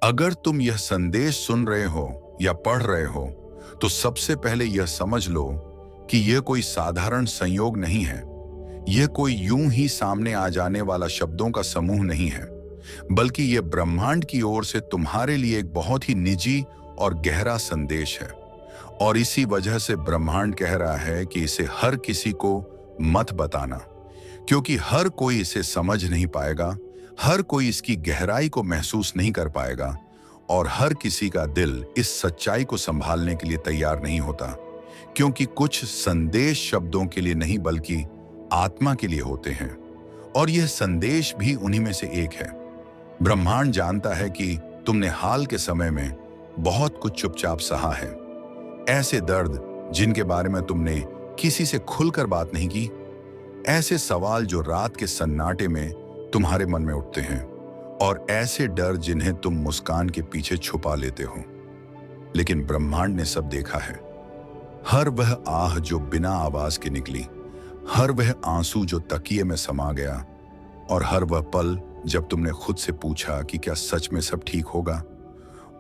अगर तुम यह संदेश सुन रहे हो या पढ़ रहे हो, तो सबसे पहले यह समझ लो कि यह कोई साधारण संयोग नहीं है। यह कोई यूं ही सामने आ जाने वाला शब्दों का समूह नहीं है, बल्कि यह ब्रह्मांड की ओर से तुम्हारे लिए एक बहुत ही निजी और गहरा संदेश है। और इसी वजह से ब्रह्मांड कह रहा है कि इसे हर किसी को मत बताना, क्योंकि हर कोई इसे समझ नहीं पाएगा, हर कोई इसकी गहराई को महसूस नहीं कर पाएगा, और हर किसी का दिल इस सच्चाई को संभालने के लिए तैयार नहीं होता। क्योंकि कुछ संदेश शब्दों के लिए नहीं बल्कि आत्मा के लिए होते हैं, और यह संदेश भी उन्हीं में से एक है। ब्रह्मांड जानता है कि तुमने हाल के समय में बहुत कुछ चुपचाप सहा है, ऐसे दर्द जिनके बारे में तुमने किसी से खुलकर बात नहीं की, ऐसे सवाल जो रात के सन्नाटे में तुम्हारे मन में उठते हैं, और ऐसे डर जिन्हें तुम मुस्कान के पीछे छुपा लेते हो। लेकिन ब्रह्मांड ने सब देखा है। हर वह आह जो बिना आवाज के निकली, हर वह आंसू जो तकिए में समा गया, और हर वह पल जब तुमने खुद से पूछा कि क्या सच में सब ठीक होगा।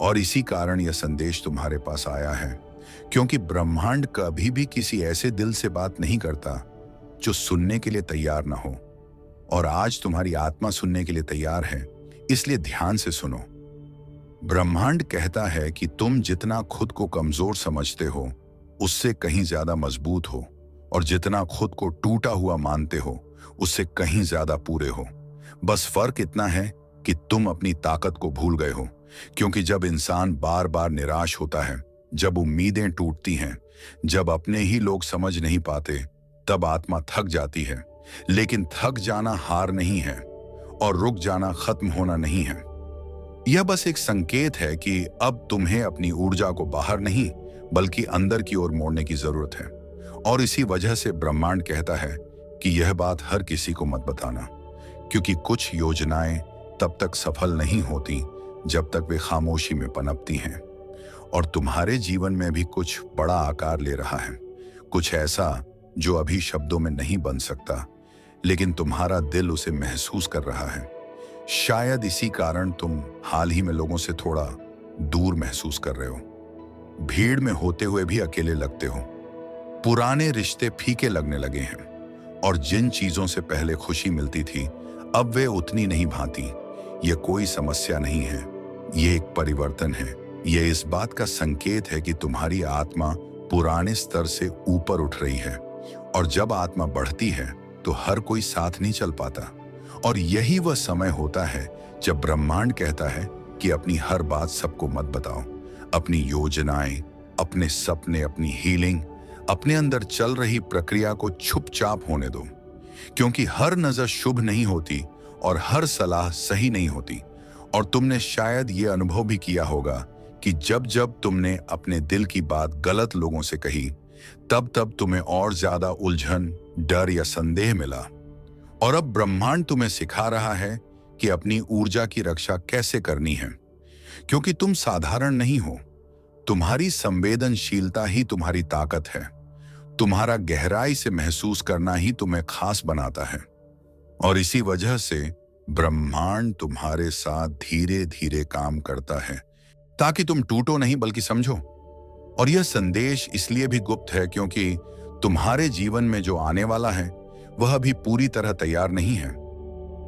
और इसी कारण यह संदेश तुम्हारे पास आया है, क्योंकि ब्रह्मांड कभी भी किसी ऐसे दिल से बात नहीं करता जो सुनने के लिए तैयार ना हो। और आज तुम्हारी आत्मा सुनने के लिए तैयार है, इसलिए ध्यान से सुनो। ब्रह्मांड कहता है कि तुम जितना खुद को कमजोर समझते हो, उससे कहीं ज्यादा मजबूत हो, और जितना खुद को टूटा हुआ मानते हो, उससे कहीं ज्यादा पूरे हो। बस फर्क इतना है कि तुम अपनी ताकत को भूल गए हो। क्योंकि जब इंसान बार बार निराश होता है, जब उम्मीदें टूटती हैं, जब अपने ही लोग समझ नहीं पाते, तब आत्मा थक जाती है। लेकिन थक जाना हार नहीं है, और रुक जाना खत्म होना नहीं है। यह बस एक संकेत है कि अब तुम्हें अपनी ऊर्जा को बाहर नहीं बल्कि अंदर की ओर मोड़ने की जरूरत है। और इसी वजह से ब्रह्मांड कहता है कि यह बात हर किसी को मत बताना, क्योंकि कुछ योजनाएं तब तक सफल नहीं होती जब तक वे खामोशी में पनपती हैं। और तुम्हारे जीवन में भी कुछ बड़ा आकार ले रहा है, कुछ ऐसा जो अभी शब्दों में नहीं बन सकता, लेकिन तुम्हारा दिल उसे महसूस कर रहा है। शायद इसी कारण तुम हाल ही में लोगों से थोड़ा दूर महसूस कर रहे हो, भीड़ में होते हुए भी अकेले लगते हो, पुराने रिश्ते फीके लगने लगे हैं, और जिन चीजों से पहले खुशी मिलती थी अब वे उतनी नहीं भाती। यह कोई समस्या नहीं है, यह एक परिवर्तन है। यह इस बात का संकेत है कि तुम्हारी आत्मा पुराने स्तर से ऊपर उठ रही है, और जब आत्मा बढ़ती है तो हर कोई साथ नहीं चल पाता। और यही वह समय होता है जब ब्रह्मांड कहता है कि अपनी हर बात सबको मत बताओ। अपनी योजनाएं, अपने सपने, अपनी हीलिंग, अपने अंदर चल रही प्रक्रिया को चुपचाप होने दो। क्योंकि हर नजर शुभ नहीं होती, और हर सलाह सही नहीं होती। और तुमने शायद ये अनुभव भी किया होगा कि जब जब तुमने अपने दिल की बात गलत लोगों से कही, तब तब तुम्हें और ज्यादा उलझन, डर या संदेह मिला। और अब ब्रह्मांड तुम्हें सिखा रहा है कि अपनी ऊर्जा की रक्षा कैसे करनी है। क्योंकि तुम साधारण नहीं हो, तुम्हारी संवेदनशीलता ही तुम्हारी ताकत है। तुम्हारा गहराई से महसूस करना ही तुम्हें खास बनाता है। और इसी वजह से ब्रह्मांड तुम्हारे साथ धीरे धीरे काम करता है, ताकि तुम टूटो नहीं बल्कि समझो। और यह संदेश इसलिए भी गुप्त है क्योंकि तुम्हारे जीवन में जो आने वाला है वह अभी पूरी तरह तैयार नहीं है,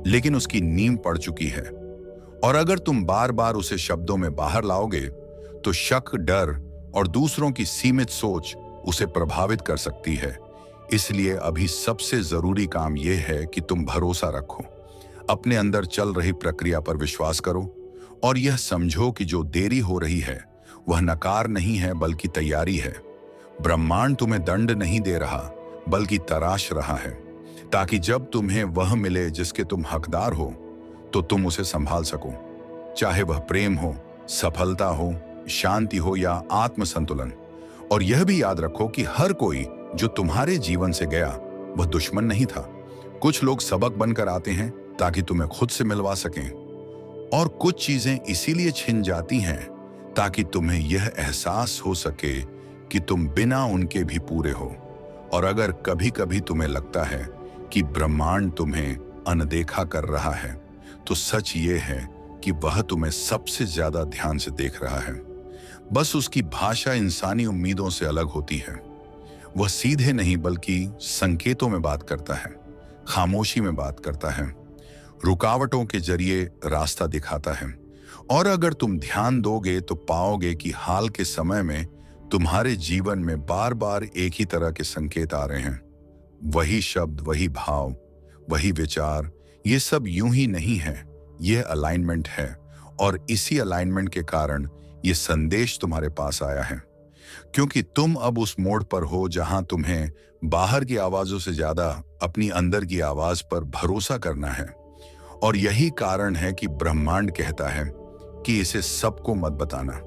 लेकिन उसकी नींव पड़ चुकी है। और अगर तुम बार बार उसे शब्दों में बाहर लाओगे तो शक, डर और दूसरों की सीमित सोच उसे प्रभावित कर सकती है। इसलिए अभी सबसे जरूरी काम यह है कि तुम भरोसा रखो, अपने अंदर चल रही प्रक्रिया पर विश्वास करो, और यह समझो कि जो देरी हो रही है वह नकार नहीं है बल्कि तैयारी है। ब्रह्मांड तुम्हें दंड नहीं दे रहा बल्कि तराश रहा है, ताकि जब तुम्हें वह मिले जिसके तुम हकदार हो तो तुम उसे संभाल सको। चाहे वह प्रेम हो, सफलता हो, शांति हो या आत्मसंतुलन। और यह भी याद रखो कि हर कोई जो तुम्हारे जीवन से गया वह दुश्मन नहीं था। कुछ लोग सबक बनकर आते हैं ताकि तुम्हें खुद से मिलवा सकें, और कुछ चीजें इसीलिए छिन जाती हैं ताकि तुम्हें यह एहसास हो सके कि तुम बिना उनके भी पूरे हो। और अगर कभी कभी तुम्हें लगता है कि ब्रह्मांड तुम्हें अनदेखा कर रहा है, तो सच ये है कि वह तुम्हें सबसे ज्यादा ध्यान से देख रहा है। बस उसकी भाषा इंसानी उम्मीदों से अलग होती है। वह सीधे नहीं बल्कि संकेतों में बात करता है, खामोशी में बात करता है, रुकावटों के जरिए रास्ता दिखाता है। और अगर तुम ध्यान दोगे तो पाओगे कि हाल के समय में तुम्हारे जीवन में बार बार एक ही तरह के संकेत आ रहे हैं। वही शब्द, वही भाव, वही विचार, ये सब यूं ही नहीं है, यह अलाइनमेंट है। और इसी अलाइनमेंट के कारण ये संदेश तुम्हारे पास आया है, क्योंकि तुम अब उस मोड़ पर हो जहां तुम्हें बाहर की आवाजों से ज्यादा अपनी अंदर की आवाज पर भरोसा करना है। और यही कारण है कि ब्रह्मांड कहता है कि इसे सबको मत बताना,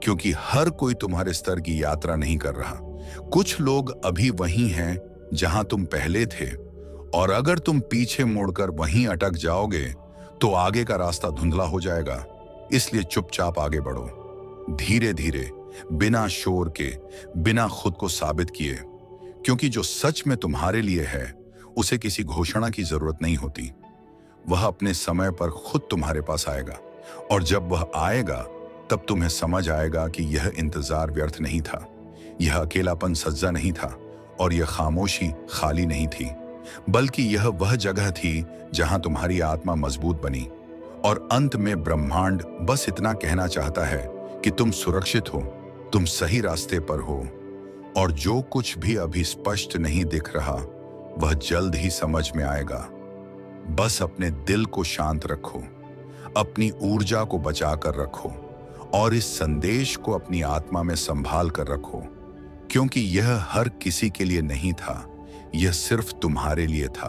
क्योंकि हर कोई तुम्हारे स्तर की यात्रा नहीं कर रहा। कुछ लोग अभी वहीं हैं जहां तुम पहले थे, और अगर तुम पीछे मुड़कर वहीं अटक जाओगे तो आगे का रास्ता धुंधला हो जाएगा। इसलिए चुपचाप आगे बढ़ो, धीरे धीरे, बिना शोर के, बिना खुद को साबित किए, क्योंकि जो सच में तुम्हारे लिए है उसे किसी घोषणा की जरूरत नहीं होती। वह अपने समय पर खुद तुम्हारे पास आएगा, और जब वह आएगा तब तुम्हें समझ आएगा कि यह इंतजार व्यर्थ नहीं था, यह अकेलापन सज्जा नहीं था, और यह खामोशी खाली नहीं थी, बल्कि यह वह जगह थी जहां तुम्हारी आत्मा मजबूत बनी। और अंत में ब्रह्मांड बस इतना कहना चाहता है कि तुम सुरक्षित हो, तुम सही रास्ते पर हो, और जो कुछ भी अभी स्पष्ट नहीं दिख रहा वह जल्द ही समझ में आएगा। बस अपने दिल को शांत रखो, अपनी ऊर्जा को बचा कर रखो, और इस संदेश को अपनी आत्मा में संभाल कर रखो, क्योंकि यह हर किसी के लिए नहीं था, यह सिर्फ तुम्हारे लिए था।